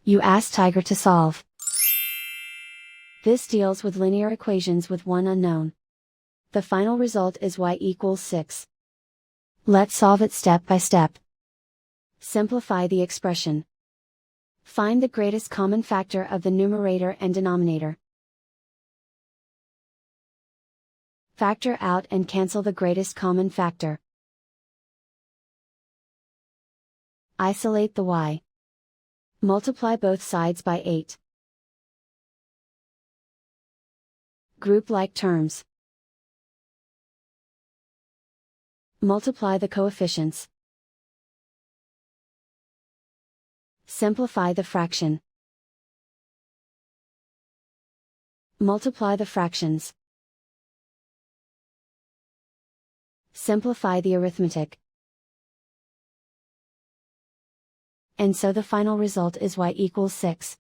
You ask Tiger to solve. This deals with linear equations with one unknown. The final result is y equals 6. Let's solve it step by step. Simplify the expression. Find the greatest common factor of the numerator and denominator. Factor out and cancel the greatest common factor. Isolate the y. Multiply both sides by 8. Group like terms. Multiply the coefficients. Simplify the fraction. Multiply the fractions. Simplify the arithmetic. And so the final result is y equals 6.